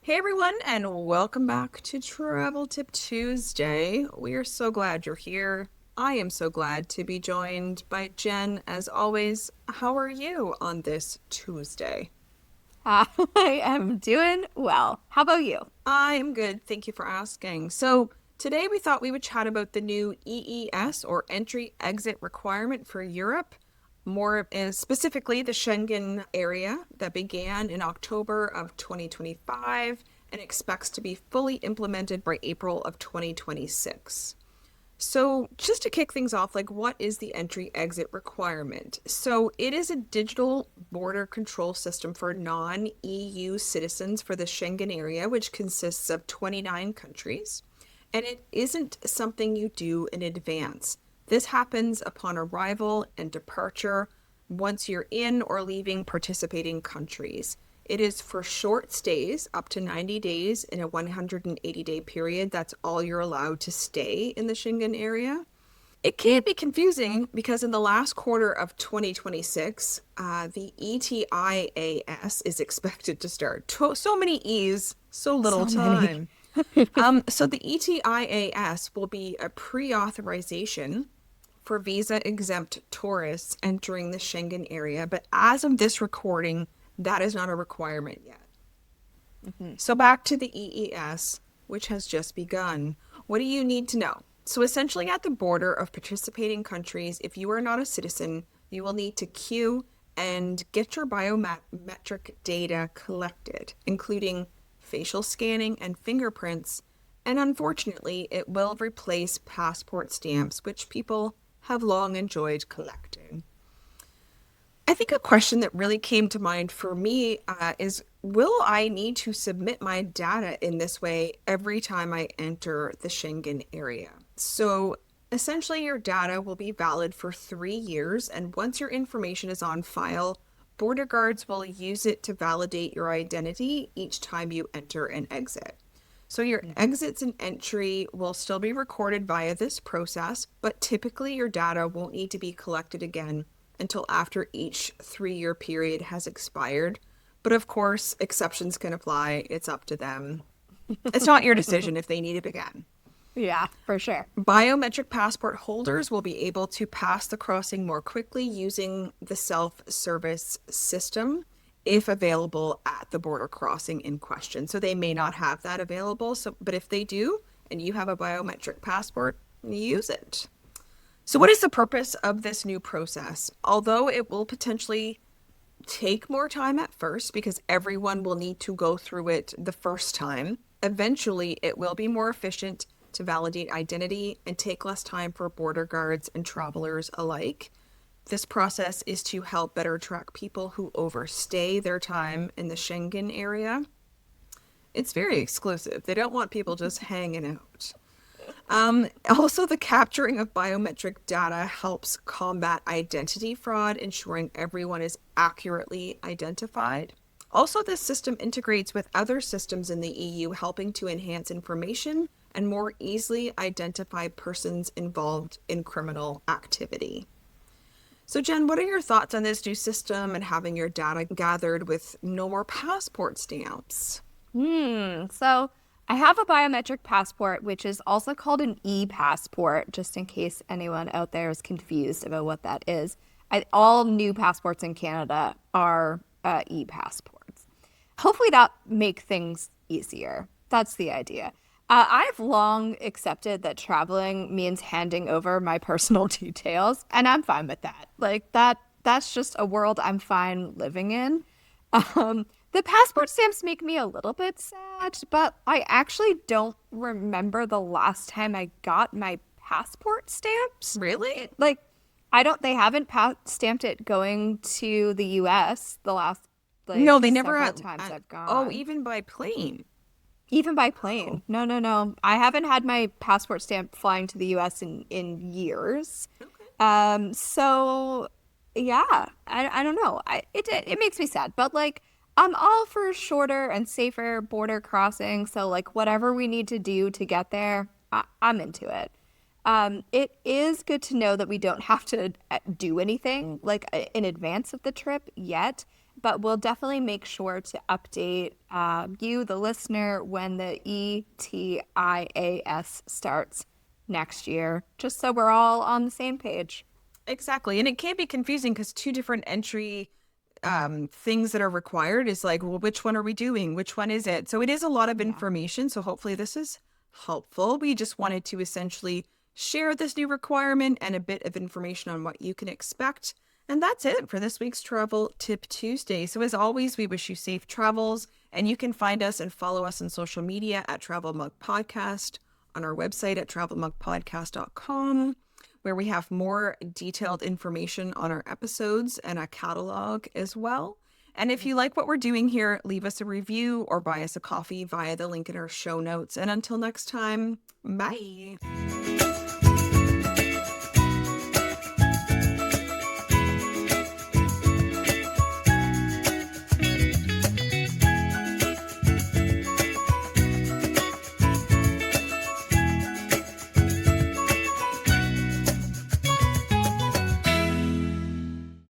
Hey everyone, and welcome back to Travel Tip Tuesday. We are so glad you're here. I am so glad to be joined by Jen as always. How are you on this Tuesday? I am doing well. How about you? I am good. Thank you for asking. So, today we thought we would chat about the new EES or entry exit requirement for Europe, more specifically the Schengen area that began in October of 2025 and expects to be fully implemented by April of 2026. So, just to kick things off, like what is the entry exit requirement? So, it is a digital border control system for non EU citizens for the Schengen area, which consists of 29 countries. And it isn't something you do in advance. This happens upon arrival and departure once you're in or leaving participating countries. It is for short stays, up to 90 days in a 180-day period. That's all you're allowed to stay in the Schengen area. It can be confusing because in the last quarter of 2026, the ETIAS is expected to start. So many E's, so little So many. time. So the ETIAS will be a pre-authorization for visa-exempt tourists entering the Schengen area, but as of this recording, that is not a requirement yet. Mhm. So back to the EES, which has just begun. What do you need to know? So essentially at the border of participating countries, if you are not a citizen, you will need to queue and get your biometric data collected, including facial scanning and fingerprints. And unfortunately, it will replace passport stamps, which people have long enjoyed collecting. I think a question that really came to mind for me is, will I need to submit my data in this way every time I enter the Schengen area? So essentially, your data will be valid for 3 years, and once your information is on file, border guards will use it to validate your identity each time you enter and exit. So your exits and entry will still be recorded via this process, but typically your data won't need to be collected again until after each 3 year period has expired. But of course, exceptions can apply. It's up to them. It's not your decision if they need it again. Yeah, for sure. Biometric passport holders will be able to pass the crossing more quickly using the self-service system if available at the border crossing in question. So they may not have that available. So, but if they do, and you have a biometric passport, use it. So, what is the purpose of this new process? Although it will potentially take more time at first because everyone will need to go through it the first time, eventually it will be more efficient to validate identity and take less time for border guards and travelers alike. This process is to help better track people who overstay their time in the Schengen area. It's very exclusive. They don't want people just hanging out. Also, the capturing of biometric data helps combat identity fraud, ensuring everyone is accurately identified. Also, this system integrates with other systems in the EU, helping to enhance information and more easily identify persons involved in criminal activity. So, Jen, what are your thoughts on this new system and having your data gathered with no more passport stamps? So I have a biometric passport, which is also called an e-passport, just in case anyone out there is confused about what that is. All new passports in Canada are e-passports. Hopefully that make things easier. That's the idea. I've long accepted that traveling means handing over my personal details, and I'm fine with that. That's just a world I'm fine living in. The passport stamps make me a little bit sad, but I actually don't remember the last time I got my passport stamps. Really? Like, I don't, they haven't stamped it going to the US the last, No, like, they never several times I've oh, gone. even by plane. Even by Oh, plane. No, no, no. I haven't had my passport stamp flying to the US in years. okay. So yeah, I don't know. It makes me sad, but like I'm all for shorter and safer border crossing. So like whatever we need to do to get there, I'm into it. It is good to know that we don't have to do anything like in advance of the trip yet. but we'll definitely make sure to update you, the listener, when the ETIAS starts next year, just so we're all on the same page. Exactly. And it can be confusing because two different entry things that are required is like, well, which one are we doing? Which one is it? So it is a lot of information. So hopefully this is helpful. We just wanted to essentially share this new requirement and a bit of information on what you can expect. And that's it for this week's Travel Tip Tuesday. So as always, we wish you safe travels, and you can find us and follow us on social media at Travel Mug Podcast, on our website at travelmugpodcast.com, where we have more detailed information on our episodes and a catalog as well. And if you like what we're doing here, leave us a review or buy us a coffee via the link in our show notes. And until next time, bye.